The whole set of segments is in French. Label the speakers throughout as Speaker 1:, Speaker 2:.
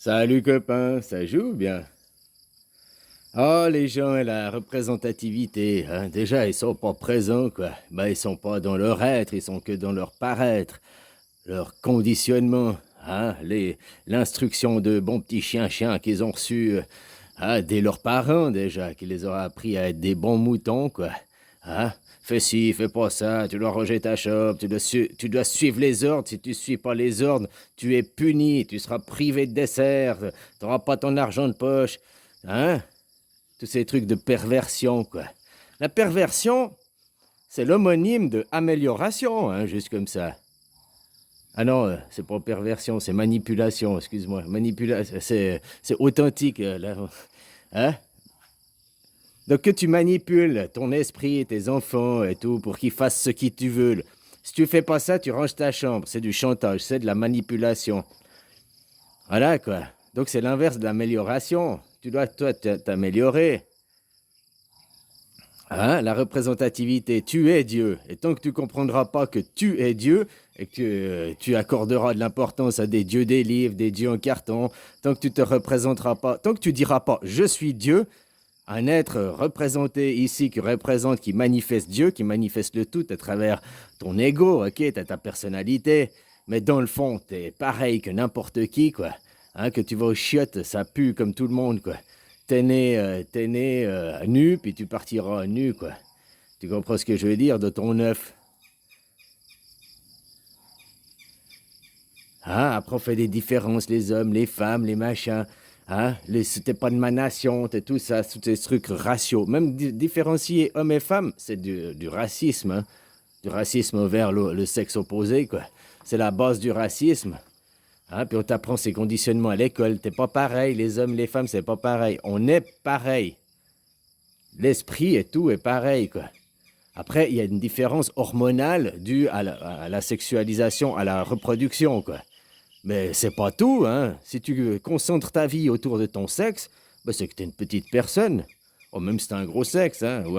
Speaker 1: Salut copain, ça joue bien? Oh, les gens et la représentativité, hein, déjà ils sont pas présents quoi. Bah ils sont pas dans leur être, ils sont que dans leur paraître, leur conditionnement, hein, l'instruction de bons petits chiens qu'ils ont reçus dès leurs parents déjà, qui les aura appris à être des bons moutons quoi. Hein? Fais ci, fais pas ça, tu dois ranger ta chope, tu dois suivre les ordres. Si tu suis pas les ordres, tu es puni, tu seras privé de dessert, t'auras pas ton argent de poche. Hein? Tous ces trucs de perversion, quoi. La perversion, c'est l'homonyme de amélioration, hein, juste comme ça. Ah non, c'est pas perversion, c'est manipulation, excuse-moi. Manipulation, c'est authentique, là. Hein? Donc que tu manipules ton esprit, tes enfants et tout, pour qu'ils fassent ce que tu veux. Si tu fais pas ça, tu ranges ta chambre. C'est du chantage, c'est de la manipulation. Voilà, quoi. Donc c'est l'inverse de l'amélioration. Tu dois, toi, t'améliorer. Hein, la représentativité, tu es Dieu. Et tant que tu comprendras pas que tu es Dieu et que tu accorderas de l'importance à des dieux des livres, des dieux en carton, tant que tu te représenteras pas, tant que tu diras pas je suis Dieu, un être représenté ici qui représente, qui manifeste Dieu, qui manifeste le tout à travers ton ego, ok, t'as ta personnalité, mais dans le fond, t'es pareil que n'importe qui, quoi. Hein, que tu vas aux chiottes, ça pue comme tout le monde, quoi. T'es né nu, puis tu partiras nu, quoi. Tu comprends ce que je veux dire de ton œuf? Ah, après on fait des différences, les hommes, les femmes, les machins. Hein? T'es pas de ma nation, t'es tout ça, tous ces trucs raciaux. Même différencier hommes et femmes, c'est du racisme, hein? Du racisme envers le sexe opposé, quoi. C'est la base du racisme. Hein? Puis on t'apprend ces conditionnements à l'école. T'es pas pareil, les hommes, les femmes, c'est pas pareil. On est pareil. L'esprit et tout est pareil, quoi. Après, il y a une différence hormonale due à la sexualisation, à la reproduction, quoi. Mais c'est pas tout, hein. Si tu concentres ta vie autour de ton sexe, ben c'est que t'es une petite personne. Oh, même si t'as un gros sexe, hein, ou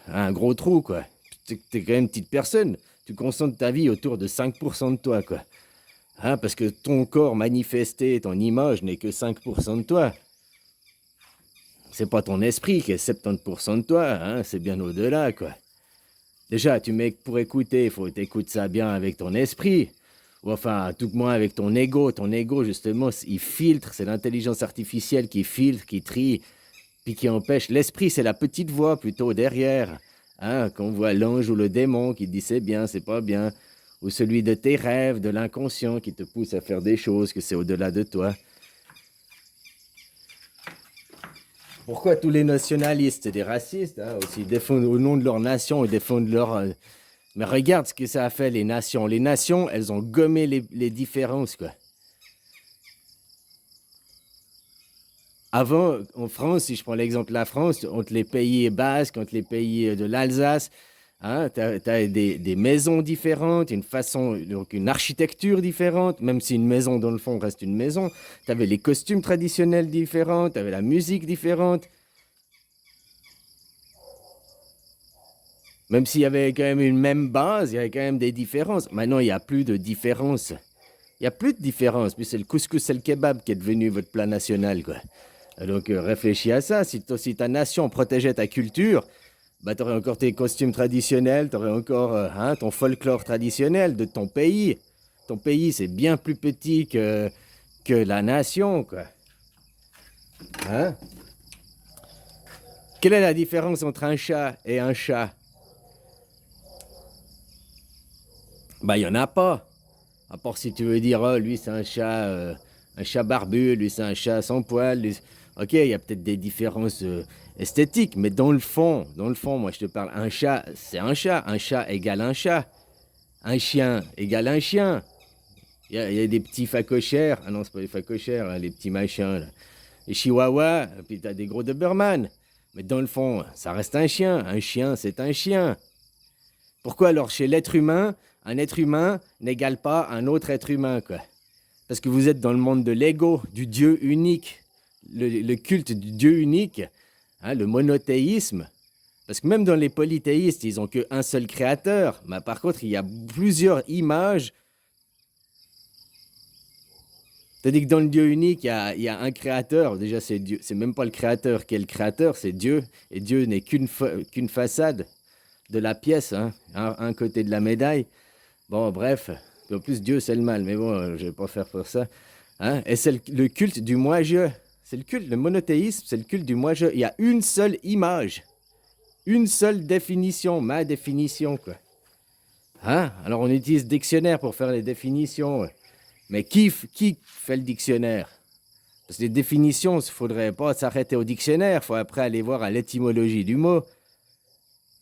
Speaker 1: un gros trou, quoi. T'es quand même une petite personne. Tu concentres ta vie autour de 5% de toi, quoi. Hein, parce que ton corps manifesté, ton image n'est que 5% de toi. C'est pas ton esprit qui est 70% de toi, hein, c'est bien au-delà, quoi. Déjà, pour écouter, il faut t'écouter ça bien avec ton esprit. Ou enfin, tout le moins avec ton ego. Ton ego, justement, il filtre, c'est l'intelligence artificielle qui filtre, qui trie, puis qui empêche. L'esprit, c'est la petite voix plutôt derrière. Hein, qu'on voit l'ange ou le démon qui te dit c'est bien, c'est pas bien. Ou celui de tes rêves, de l'inconscient qui te pousse à faire des choses que c'est au-delà de toi. Pourquoi tous les nationalistes, c'est des racistes, hein, aussi, ils défendent au nom de leur nation, ils défendent leur... Mais regarde ce que ça a fait, les nations. Les nations, elles ont gommé les différences, quoi. Avant, en France, si je prends l'exemple de la France, entre les pays basques, entre les pays de l'Alsace, hein, t'as des maisons différentes, une façon, donc une architecture différente, même si une maison, dans le fond, reste une maison. T'avais les costumes traditionnels différents, t'avais la musique différente. Même s'il y avait quand même une même base, il y avait quand même des différences. Maintenant, il n'y a plus de différence. Il n'y a plus de différence. Puis c'est le couscous et le kebab qui est devenu votre plat national, quoi. Donc réfléchis à ça. Si ta nation protégeait ta culture, bah, tu aurais encore tes costumes traditionnels, tu aurais encore hein, ton folklore traditionnel de ton pays. Ton pays, c'est bien plus petit que la nation, quoi. Hein? Quelle est la différence entre un chat et un chat? Bah, il n'y en a pas. À part si tu veux dire, oh, lui c'est un chat barbu, lui c'est un chat sans poil. Ok, il y a peut-être des différences esthétiques, mais dans le fond, moi je te parle, un chat, c'est un chat égale un chat, un chien égale un chien. Il y a des petits facochères, ah non, c'est pas les facochères, hein, les petits machins, là. Les chihuahuas, puis t'as des gros Doberman. Mais dans le fond, ça reste un chien c'est un chien. Pourquoi alors chez l'être humain, un être humain n'égale pas un autre être humain, quoi? Parce que vous êtes dans le monde de l'ego, du Dieu unique, le culte du Dieu unique, hein, le monothéisme. Parce que même dans les polythéistes, ils n'ont qu'un seul créateur. Mais par contre, il y a plusieurs images Tandis que dans le Dieu unique, il y a un créateur. Déjà, c'est Dieu. C'est même pas le créateur qui est le créateur, c'est Dieu. Et Dieu n'est qu'une façade de la pièce, hein, un côté de la médaille. Bon, bref. En plus, Dieu, c'est le mal. Mais bon, je vais pas faire pour ça. Hein. Et c'est le culte du moi-je. C'est le culte, le monothéisme, c'est le culte du moi-je. Il y a une seule image. Une seule définition, ma définition, quoi. Hein? Alors, on utilise dictionnaire pour faire les définitions. Ouais. Mais qui fait le dictionnaire? Parce que les définitions, il ne faudrait pas s'arrêter au dictionnaire. Il faut après aller voir à l'étymologie du mot.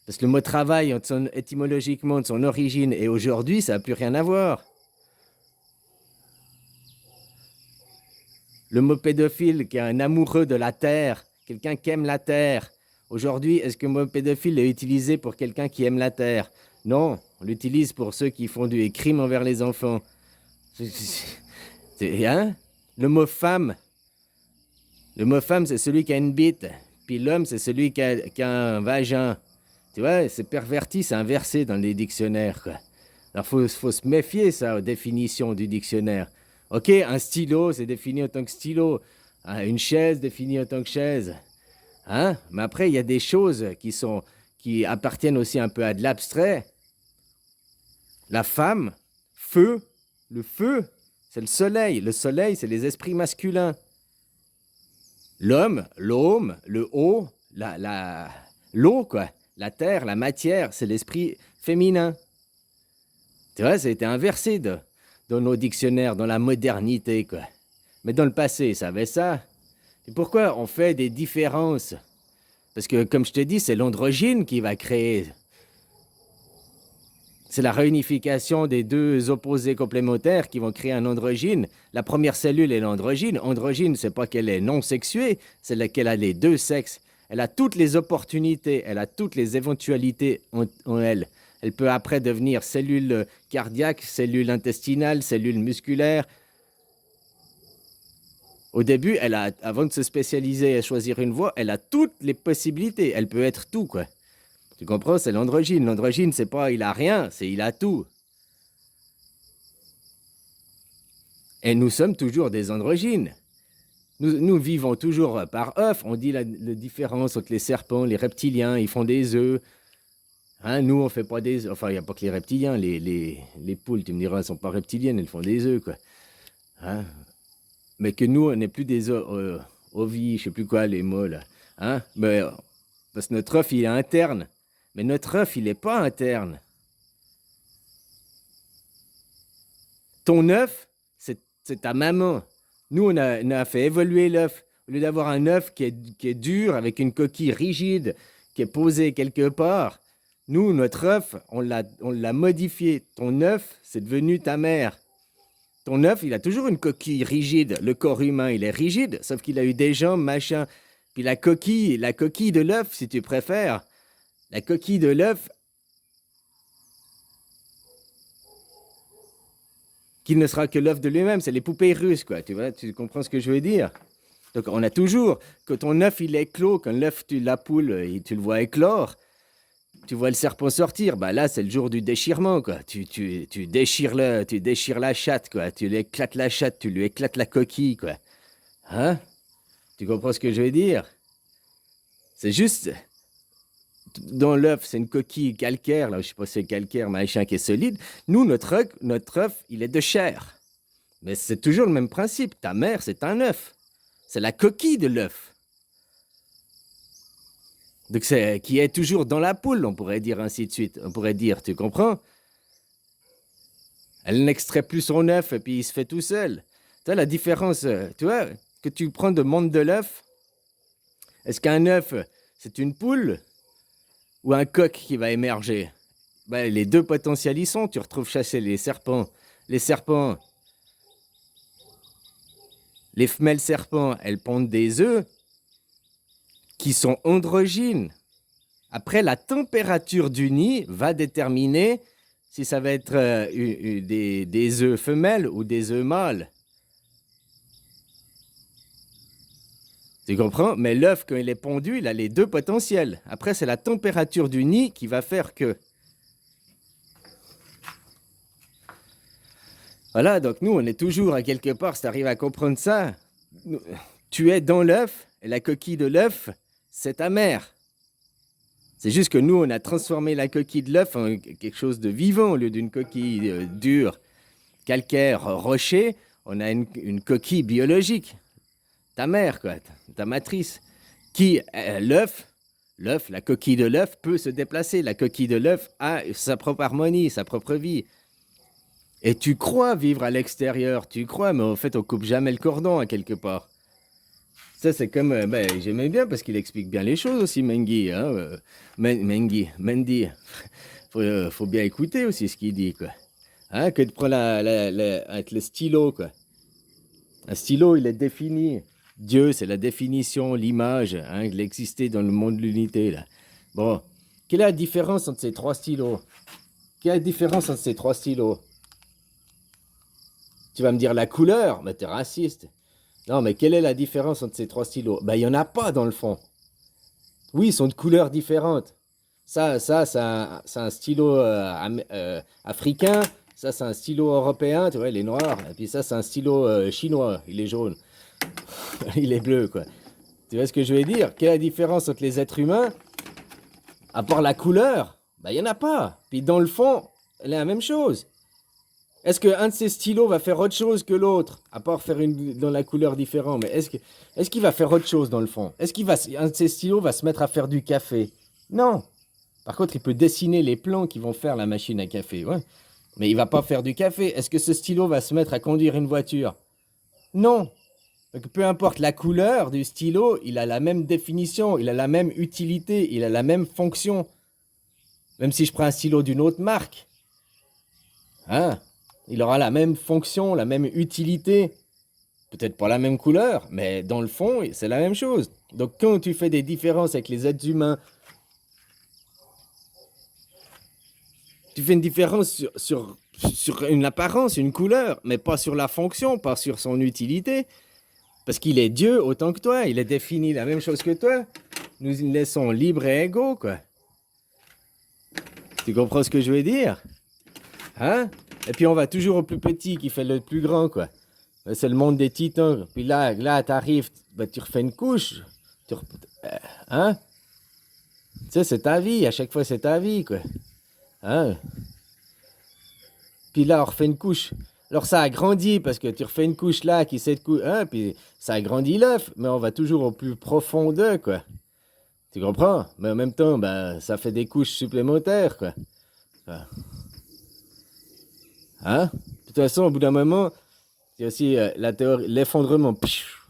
Speaker 1: Parce que le mot travail, étymologiquement, de son origine et aujourd'hui, ça n'a plus rien à voir. Le mot pédophile, qui est un amoureux de la terre, quelqu'un qui aime la terre. Aujourd'hui, est-ce que le mot pédophile est utilisé pour quelqu'un qui aime la terre? Non, on l'utilise pour ceux qui font des crimes envers les enfants. Hein? Le mot femme, c'est celui qui a une bite. Puis l'homme, c'est celui qui a un vagin. Tu vois, c'est perverti, c'est inversé dans les dictionnaires, quoi. Alors, faut se méfier, ça, aux définitions du dictionnaire. Ok, un stylo, c'est défini en tant que stylo. Une chaise, définie en tant que chaise. Hein? Mais après, il y a des choses qui appartiennent aussi un peu à de l'abstrait. La femme, feu, le feu, c'est le soleil. Le soleil, c'est les esprits masculins. L'homme, l'homme, le haut, l'eau, quoi. La terre, la matière, c'est l'esprit féminin. Tu vois, ça a été inversé dans nos dictionnaires, dans la modernité, quoi. Mais dans le passé, ça avait ça. Et pourquoi on fait des différences? Parce que, comme je te dis, c'est l'androgyne qui va créer. C'est la réunification des deux opposés complémentaires qui vont créer un androgyne. La première cellule est l'androgyne. Androgyne, c'est pas qu'elle est non sexuée, c'est qu'elle a les deux sexes. Elle a toutes les opportunités, elle a toutes les éventualités en elle. Elle peut après devenir cellule cardiaque, cellule intestinale, cellule musculaire. Au début, avant de se spécialiser et choisir une voie, elle a toutes les possibilités. Elle peut être tout, quoi. Tu comprends? C'est l'androgyne. L'androgyne, c'est pas il a rien, c'est il a tout. Et nous sommes toujours des androgynes. Nous vivons toujours par œuf. On dit la différence entre les serpents, les reptiliens, ils font des œufs. Hein, nous, on fait pas des œufs. Enfin, il n'y a pas que les reptiliens. Les poules, tu me diras, elles ne sont pas reptiliennes, elles font des œufs, quoi. Hein? Mais que nous, on n'est plus des ovies, je sais plus quoi, les mots, là. Hein? Mais, parce que notre œuf, il est interne. Mais notre œuf, il n'est pas interne. Ton œuf, c'est ta maman. Nous, on a fait évoluer l'œuf. Au lieu d'avoir un œuf qui est dur, avec une coquille rigide, qui est posée quelque part, nous, notre œuf, on l'a modifié. Ton œuf, c'est devenu ta mère. Ton œuf, il a toujours une coquille rigide. Le corps humain, il est rigide, sauf qu'il a eu des jambes, machin. Puis la coquille de l'œuf, si tu préfères, la coquille de l'œuf, qui ne sera que l'œuf de lui-même, c'est les poupées russes, quoi. Tu vois, tu comprends ce que je veux dire? Donc, on a toujours, quand ton œuf, il éclot, quand l'œuf, la poule, tu le vois éclore, tu vois le serpent sortir, bah là, c'est le jour du déchirement, quoi. Tu déchires la chatte, quoi. Tu lui éclates la chatte, tu lui éclates la coquille, quoi. Hein? Tu comprends ce que je veux dire? C'est juste, dans l'œuf, c'est une coquille calcaire, là, je sais pas si c'est calcaire, machin, qui est solide. Nous, notre œuf, il est de chair. Mais c'est toujours le même principe. Ta mère, c'est un œuf. C'est la coquille de l'œuf. Donc, qui est toujours dans la poule, on pourrait dire ainsi de suite. On pourrait dire, tu comprends? Elle n'extrait plus son œuf et puis il se fait tout seul. Tu vois la différence, tu vois, que tu prends de monde de l'œuf. Est-ce qu'un œuf, c'est une poule ou un coq qui va émerger? Ben, les deux potentiels y sont. Tu retrouves chasser les serpents. Les serpents, les femelles serpents, elles pondent des œufs qui sont androgynes. Après, la température du nid va déterminer si ça va être des œufs femelles ou des œufs mâles. Tu comprends? Mais l'œuf, quand il est pondu, il a les deux potentiels. Après, c'est la température du nid qui va faire que. Voilà, donc nous, on est toujours à quelque part, si tu arrives à comprendre ça, tu es dans l'œuf, et la coquille de l'œuf, c'est ta mère. C'est juste que nous, on a transformé la coquille de l'œuf en quelque chose de vivant au lieu d'une coquille dure, calcaire, rocher. On a une coquille biologique. Ta mère, quoi, ta matrice. Qui, l'œuf, la coquille de l'œuf peut se déplacer. La coquille de l'œuf a sa propre harmonie, sa propre vie. Et tu crois vivre à l'extérieur, tu crois, mais en fait, on coupe jamais le cordon à quelque part. Ça, c'est comme. J'aimais bien parce qu'il explique bien les choses aussi, Mengi. Hein, Mendy. Faut bien écouter aussi ce qu'il dit, quoi. Hein, que tu prends avec le stylo, quoi. Un stylo, il est défini. Dieu, c'est la définition, l'image, hein, il existait dans le monde de l'unité, là. Bon, quelle est la différence entre ces trois stylos? Quelle est la différence entre ces trois stylos? Tu vas me dire la couleur, mais t'es raciste. Non, mais quelle est la différence entre ces trois stylos? Ben, il n'y en a pas dans le fond. Oui, ils sont de couleurs différentes. Ça c'est un stylo africain. Ça, c'est un stylo européen, tu vois, il est noir. Et puis ça, c'est un stylo chinois, il est jaune. Il est bleu, quoi. Tu vois ce que je veux dire? Quelle est la différence entre les êtres humains? À part la couleur, ben, il n'y en a pas. Puis dans le fond, elle est la même chose. Est-ce qu'un de ces stylos va faire autre chose que l'autre, à part faire dans la couleur différente? Mais est-ce qu'il va faire autre chose dans le fond? Est-ce qu'un de ces stylos va se mettre à faire du café? Non. Par contre, il peut dessiner les plans qui vont faire la machine à café, ouais. Mais il va pas faire du café. Est-ce que ce stylo va se mettre à conduire une voiture? Non. Donc, peu importe la couleur du stylo, il a la même définition, il a la même utilité, il a la même fonction. Même si je prends un stylo d'une autre marque, hein, il aura la même fonction, la même utilité. Peut-être pas la même couleur, mais dans le fond, c'est la même chose. Donc quand tu fais des différences avec les êtres humains, tu fais une différence sur une apparence, une couleur, mais pas sur la fonction, pas sur son utilité. Parce qu'il est Dieu autant que toi, il est défini la même chose que toi. Nous le laissons libres et égaux, quoi. Tu comprends ce que je veux dire? Hein? Et puis on va toujours au plus petit qui fait le plus grand, quoi. C'est le monde des titans. Puis là t'arrives, bah, tu refais une couche. Hein? Tu sais, c'est ta vie, à chaque fois c'est ta vie, quoi. Hein? Puis là, on refait une couche. Alors ça a grandi parce que tu refais une couche là qui s'est couche, hein, puis ça a grandi l'œuf, mais on va toujours au plus profond d'eux, quoi. Tu comprends? Mais en même temps, ben, ça fait des couches supplémentaires, quoi. Hein? De toute façon, au bout d'un moment, il y a aussi la théorie, l'effondrement,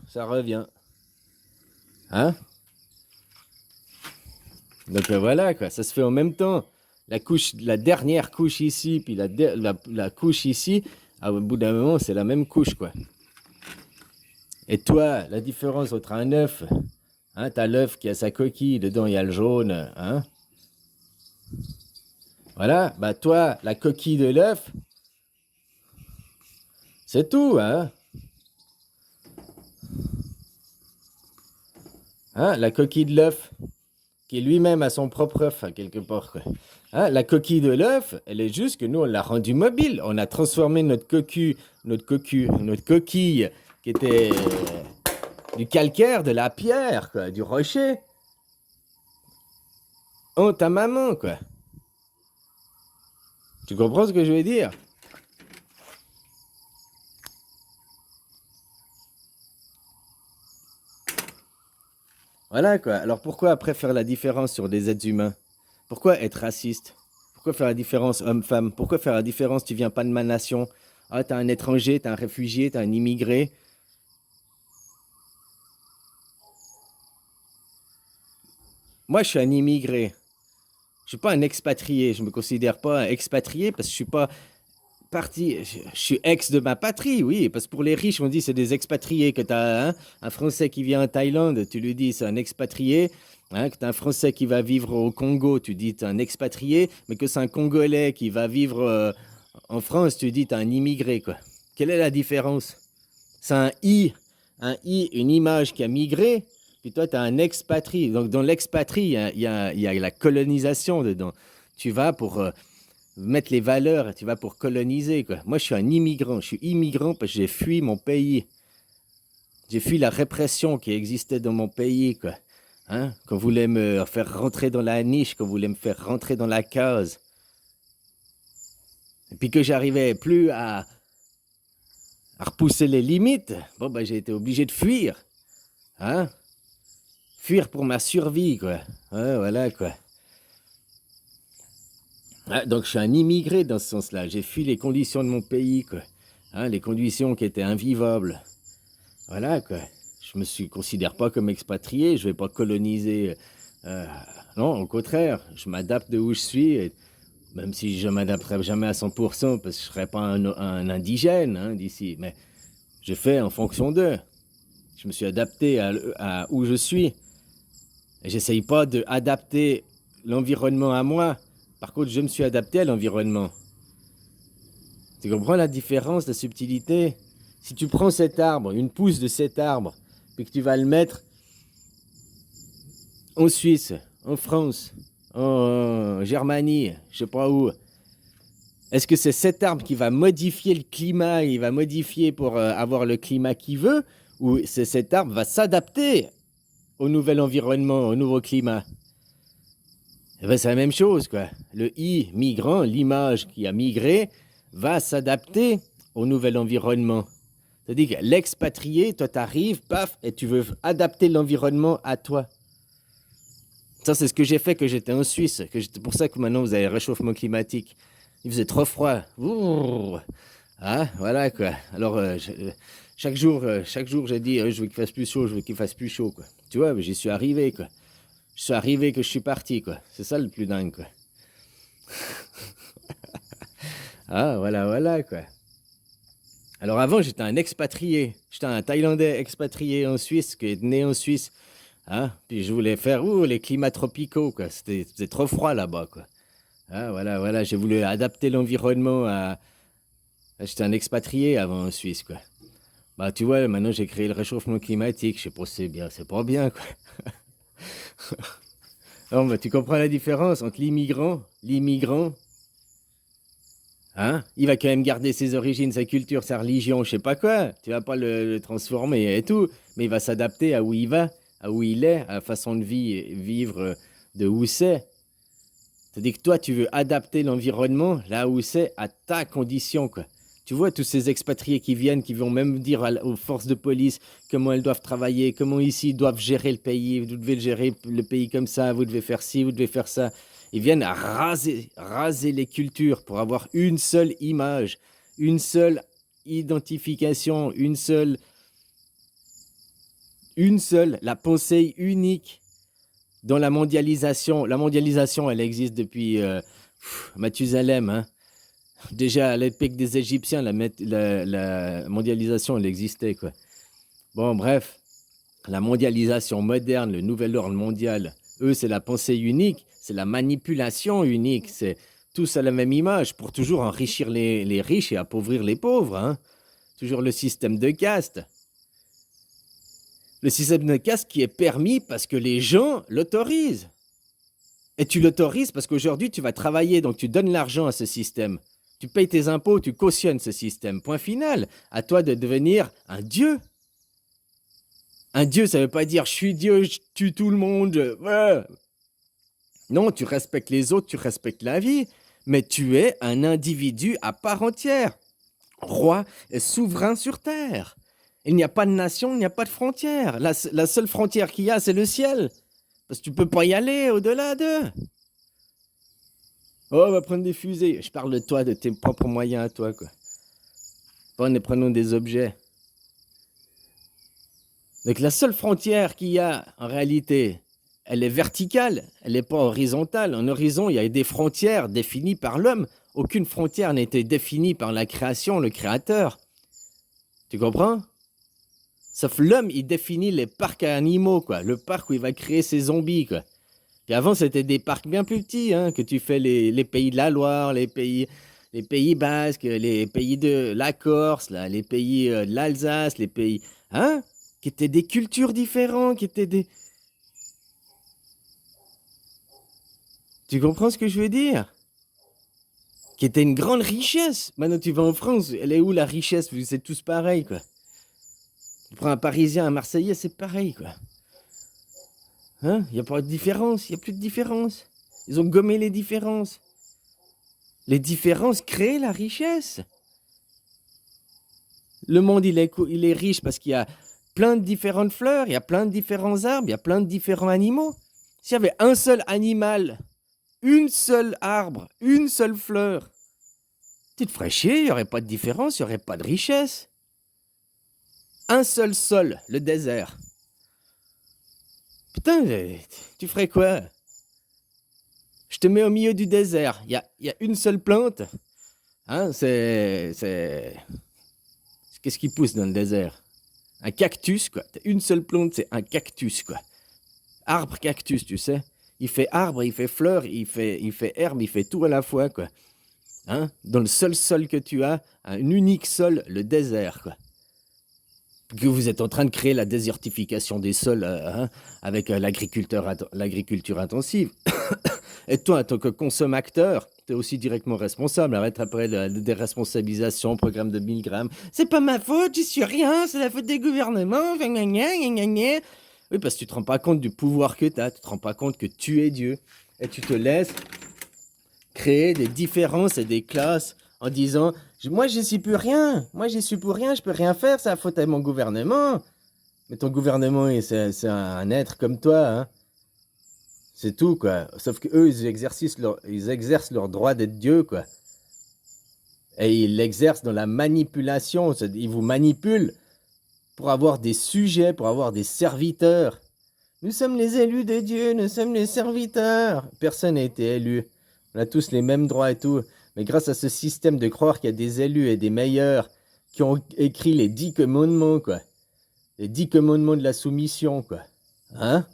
Speaker 1: ça revient. Hein? Donc voilà, quoi, ça se fait en même temps. La dernière couche ici, puis la couche ici, au bout d'un moment, c'est la même couche, quoi. Et toi, la différence entre un œuf, hein, t'as l'œuf qui a sa coquille, dedans il y a le jaune, hein? Voilà, bah toi, la coquille de l'œuf, c'est tout, hein? Hein? La coquille de l'œuf, qui lui-même a son propre œuf, hein, quelque part, quoi. Hein? La coquille de l'œuf, elle est juste que nous, on l'a rendue mobile. On a transformé notre coquille, qui était du calcaire, de la pierre, quoi, du rocher, en ta maman, quoi. Tu comprends ce que je veux dire? Voilà, quoi. Alors pourquoi après faire la différence sur des êtres humains? Pourquoi être raciste? Pourquoi faire la différence homme-femme? Pourquoi faire la différence tu viens pas de ma nation? Ah, t'es un étranger, t'es un réfugié, t'es un immigré. Moi, je suis un immigré. Je suis pas un expatrié. Je me considère pas un expatrié parce que je suis pas parti. Je suis ex de ma patrie, oui. Parce que pour les riches, on dit c'est des expatriés. Que t'as un Français qui vient en Thaïlande, tu lui dis c'est un expatrié. Hein, que t'as un Français qui va vivre au Congo, tu dis t'es un expatrié. Mais que c'est un Congolais qui va vivre en France, tu dis t'es un immigré, quoi. Quelle est la différence? C'est une image qui a migré. Puis toi, tu as un expatrié. Donc, dans l'expatrié, il y a la colonisation dedans. Tu vas pour mettre les valeurs, tu vois, pour coloniser, quoi. Moi, je suis un immigrant. Je suis immigrant parce que j'ai fui mon pays. J'ai fui la répression qui existait dans mon pays, quoi. Hein? Qu'on voulait me faire rentrer dans la niche, qu'on voulait me faire rentrer dans la case. Et puis que j'arrivais plus à repousser les limites, bon, ben, j'ai été obligé de fuir. Hein? Fuir pour ma survie, quoi. Ouais, voilà, quoi. Ah, donc, je suis un immigré dans ce sens-là. J'ai fui les conditions de mon pays, quoi. Hein, les conditions qui étaient invivables. Voilà, quoi. Je me considère pas comme expatrié, je vais pas coloniser. euh, non, au contraire, je m'adapte de où je suis, et même si je m'adapterai jamais à 100%, parce que je serai pas un indigène hein, d'ici, mais je fais en fonction d'eux. Je me suis adapté à où je suis. Et j'essaye pas d'adapter l'environnement à moi. Par contre, je me suis adapté à l'environnement. Tu comprends la différence, la subtilité? Si tu prends cet arbre, une pousse de cet arbre, puis que tu vas le mettre en Suisse, en France, en Germanie, je sais pas où, est-ce que c'est cet arbre qui va modifier le climat, il va modifier pour avoir le climat qu'il veut, ou c'est cet arbre va s'adapter au nouvel environnement, au nouveau climat? Eh ben, c'est la même chose, quoi. Le migrant, l'image qui a migré, va s'adapter au nouvel environnement. C'est-à-dire que l'expatrié, toi, t'arrives, paf, et tu veux adapter l'environnement à toi. Ça, c'est ce que j'ai fait quand j'étais en Suisse. C'est pour ça que maintenant, vous avez réchauffement climatique. Il faisait trop froid. Ouh. Ah, voilà, quoi. Alors, chaque jour, j'ai dit, je veux qu'il fasse plus chaud, je veux qu'il fasse plus chaud, quoi. Tu vois, j'y suis arrivé, quoi. Je suis arrivé que je suis parti, quoi. C'est ça le plus dingue, quoi. Ah, voilà, voilà, quoi. Alors avant, j'étais un expatrié. J'étais un Thaïlandais expatrié en Suisse, qui est né en Suisse. Hein? Puis je voulais faire les climats tropicaux, quoi. C'était trop froid là-bas, quoi. Ah, voilà, voilà. J'ai voulu adapter l'environnement à. J'étais un expatrié avant en Suisse, quoi. Bah, tu vois, maintenant j'ai créé le réchauffement climatique. Je sais pas si c'est bien, c'est pas bien, quoi. Non, mais tu comprends la différence entre l'immigrant, hein? Il va quand même garder ses origines, sa culture, sa religion, je sais pas quoi. Tu vas pas le transformer et tout, mais il va s'adapter à où il va, à où il est, à la façon de vivre de où c'est. C'est-à-dire que toi, tu veux adapter l'environnement là où c'est à ta condition, quoi. Tu vois, tous ces expatriés qui viennent, qui vont même dire aux forces de police comment elles doivent travailler, comment ici ils doivent gérer le pays, vous devez gérer le pays comme ça, vous devez faire ci, vous devez faire ça. Ils viennent à raser les cultures pour avoir une seule image, une seule identification, la pensée unique dans la mondialisation. La mondialisation, elle existe depuis Mathusalem, hein. Déjà à l'époque des Égyptiens, la mondialisation, elle existait, quoi. Bon, bref, la mondialisation moderne, le nouvel ordre mondial, eux, c'est la pensée unique, c'est la manipulation unique, c'est tous à la même image pour toujours enrichir les riches et appauvrir les pauvres, hein. Toujours le système de caste. Le système de caste qui est permis parce que les gens l'autorisent. Et tu l'autorises parce qu'aujourd'hui, tu vas travailler, donc tu donnes l'argent à ce système. Tu payes tes impôts, tu cautionnes ce système. Point final. À toi de devenir un dieu. Un dieu, ça ne veut pas dire je suis Dieu, je tue tout le monde. Ouais. Non, tu respectes les autres, tu respectes la vie. Mais tu es un individu à part entière. Roi et souverain sur terre. Il n'y a pas de nation, il n'y a pas de frontière. La seule frontière qu'il y a, c'est le ciel. Parce que tu ne peux pas y aller au-delà d'eux. Oh, on va prendre des fusées. Je parle de toi, de tes propres moyens à toi, quoi. Pas en prenant des objets. Donc la seule frontière qu'il y a, en réalité, elle est verticale, elle n'est pas horizontale. En horizon, il y a des frontières définies par l'homme. Aucune frontière n'a été définie par la création, le créateur. Tu comprends? Sauf l'homme, il définit les parcs animaux, quoi. Le parc où il va créer ses zombies, quoi. Et avant, c'était des parcs bien plus petits, hein, que tu fais les pays de la Loire, les pays basques, les pays de la Corse, là, les pays de l'Alsace, les pays, hein, qui étaient des cultures différentes, qui étaient des... Tu comprends ce que je veux dire? qui était une grande richesse. Maintenant, tu vas en France, elle est où la richesse? Vous êtes tous pareils, quoi. Tu prends un Parisien, un Marseillais, c'est pareil, quoi. Hein? Il n'y a pas de différence, il n'y a plus de différence. Ils ont gommé les différences. Les différences créent la richesse. Le monde, il est riche parce qu'il y a plein de différentes fleurs, il y a plein de différents arbres, il y a plein de différents animaux. S'il y avait un seul animal, une seule arbre, une seule fleur, tu te ferais chier, il n'y aurait pas de différence, il n'y aurait pas de richesse. Un seul sol, le désert. Putain, tu ferais quoi? Je te mets au milieu du désert, il y a une seule plante. Hein, Qu'est-ce qui pousse dans le désert? Un cactus, quoi. T'as une seule plante, c'est un cactus, quoi. Arbre, cactus, tu sais. Il fait arbre, il fait fleur, il fait herbe, il fait tout à la fois, quoi. Hein? Dans le seul sol que tu as, un unique sol, le désert, quoi. Que vous êtes en train de créer la désertification des sols avec l'agriculture intensive. Et toi, en tant que consommateur, tu es aussi directement responsable. Arrête après la déresponsabilisation, programme de 1000 grammes. C'est pas ma faute, j'y suis rien, c'est la faute des gouvernements. Oui, parce que tu te rends pas compte du pouvoir que tu as, tu te rends pas compte que tu es Dieu. Et tu te laisses créer des différences et des classes en disant « Moi, je suis plus rien. Moi, je suis pour rien, je peux rien faire, c'est la faute à mon gouvernement. » Mais ton gouvernement, c'est un être comme toi, hein. C'est tout, quoi. Sauf qu'eux, ils exercent leur droit d'être Dieu, quoi. Et ils l'exercent dans la manipulation. Ils vous manipulent pour avoir des sujets, pour avoir des serviteurs. Nous sommes les élus de Dieu, nous sommes les serviteurs. Personne n'a été élu. On a tous les mêmes droits et tout. Mais grâce à ce système de croire qu'il y a des élus et des meilleurs qui ont écrit les 10 commandements, quoi. Les 10 commandements de la soumission, quoi. Hein?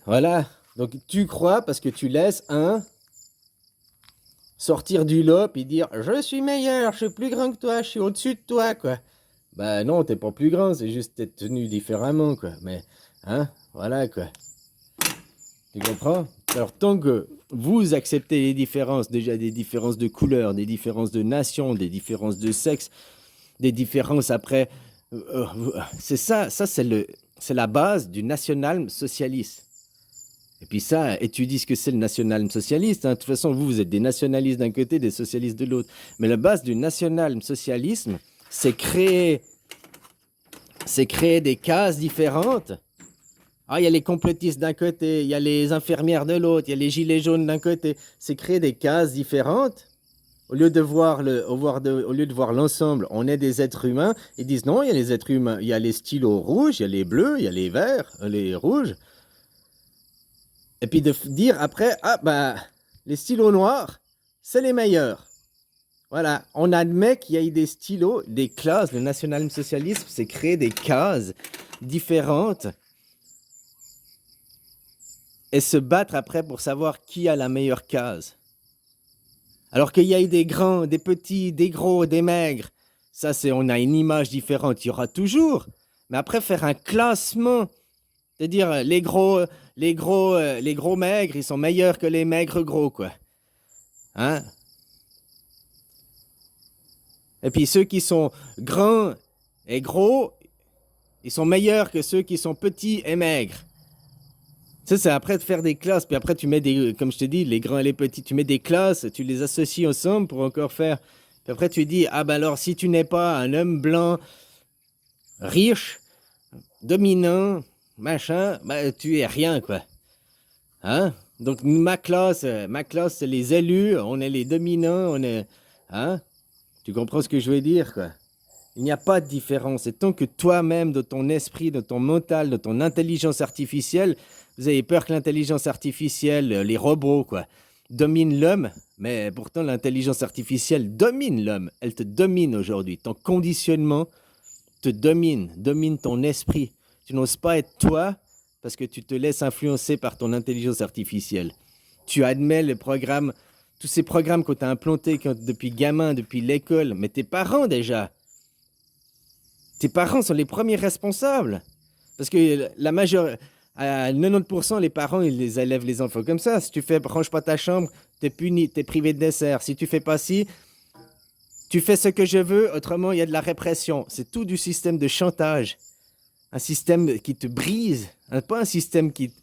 Speaker 1: Voilà, donc tu crois parce que tu laisses un sortir du lot et dire « Je suis meilleur, je suis plus grand que toi, je suis au-dessus de toi, quoi. » Bah non, t'es pas plus grand, c'est juste t'es tenu différemment, quoi. Mais, hein, voilà, quoi. Tu comprends? Alors, tant que vous acceptez les différences, déjà des différences de couleur, des différences de nation, des différences de sexe, des différences après... c'est ça c'est la base du national-socialisme. Et puis ça, étudie ce que c'est le national-socialiste. Hein. De toute façon, vous êtes des nationalistes d'un côté, des socialistes de l'autre. Mais la base du national-socialisme, c'est créer des cases différentes. Ah, il y a les complotistes d'un côté, il y a les infirmières de l'autre, il y a les gilets jaunes d'un côté. C'est créer des cases différentes. Au lieu de voir l'ensemble, on est des êtres humains. Ils disent non, il y a les êtres humains. Il y a les stylos rouges, il y a les bleus, il y a les verts, les rouges. Et puis de dire après, ah bah, les stylos noirs, c'est les meilleurs. Voilà, on admet qu'il y ait des stylos, des classes. Le national-socialisme, c'est créer des cases différentes et se battre après pour savoir qui a la meilleure case. Alors qu'il y ait des grands, des petits, des gros, des maigres, ça c'est, on a une image différente, il y aura toujours. Mais après, faire un classement, c'est-à-dire les gros maigres, ils sont meilleurs que les maigres gros, quoi. Hein? Et puis ceux qui sont grands et gros, ils sont meilleurs que ceux qui sont petits et maigres. Ça, c'est après de faire des classes, puis après tu mets des, comme je te dis, les grands et les petits, tu mets des classes, tu les associes ensemble pour encore faire. Puis après tu dis, ah ben alors si tu n'es pas un homme blanc, riche, dominant, machin, bah tu es rien, quoi. Hein? Donc ma classe, c'est les élus, on est les dominants, on est... Hein? Tu comprends ce que je veux dire, quoi? Il n'y a pas de différence. Et tant que toi-même, de ton esprit, de ton mental, de ton intelligence artificielle, vous avez peur que l'intelligence artificielle, les robots, quoi, dominent l'homme, mais pourtant l'intelligence artificielle domine l'homme. Elle te domine aujourd'hui. Ton conditionnement te domine ton esprit. Tu n'oses pas être toi parce que tu te laisses influencer par ton intelligence artificielle. Tu admets les programmes, tous ces programmes que tu as implantés depuis gamin, depuis l'école, mais tes parents déjà. Tes parents sont les premiers responsables. Parce que à 90%, les parents, ils les élèvent les enfants comme ça. Si tu fais, range pas ta chambre, t'es puni, t'es privé de dessert. Si tu fais pas ci, tu fais ce que je veux, autrement il y a de la répression. C'est tout du système de chantage. Un système qui te brise, hein, pas un système qui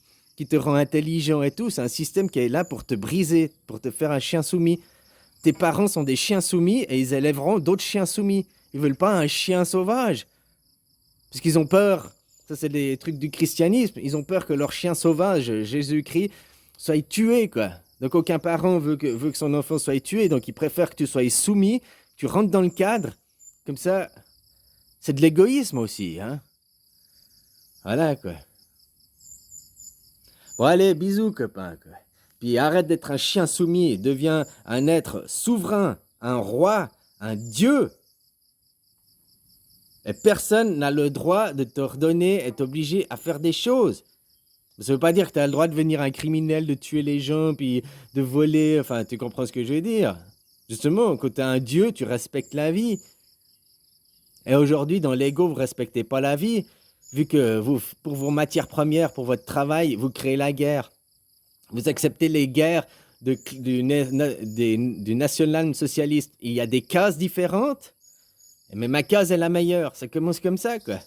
Speaker 1: te rend intelligent et tout, c'est un système qui est là pour te briser, pour te faire un chien soumis. Tes parents sont des chiens soumis et ils élèveront d'autres chiens soumis. Ils veulent pas un chien sauvage. Parce qu'ils ont peur, ça c'est des trucs du christianisme, ils ont peur que leur chien sauvage, Jésus-Christ, soit tué, quoi. Donc aucun parent veut que son enfant soit tué, donc il préfère que tu sois soumis, tu rentres dans le cadre, comme ça, c'est de l'égoïsme aussi, hein. Voilà, quoi. Bon, allez, bisous, copain, quoi. Puis arrête d'être un chien soumis, deviens un être souverain, un roi, un dieu. Et personne n'a le droit de t'ordonner et t'obliger à faire des choses. Ça veut pas dire que tu as le droit de devenir un criminel, de tuer les gens, puis de voler, enfin, tu comprends ce que je veux dire. Justement, quand tu es un dieu, tu respectes la vie. Et aujourd'hui, dans l'ego, vous respectez pas la vie, vu que vous, pour vos matières premières, pour votre travail, vous créez la guerre. Vous acceptez les guerres du national-socialiste. Il y a des cases différentes, mais ma case est la meilleure. Ça commence comme ça, quoi.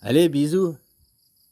Speaker 1: Allez, bisous.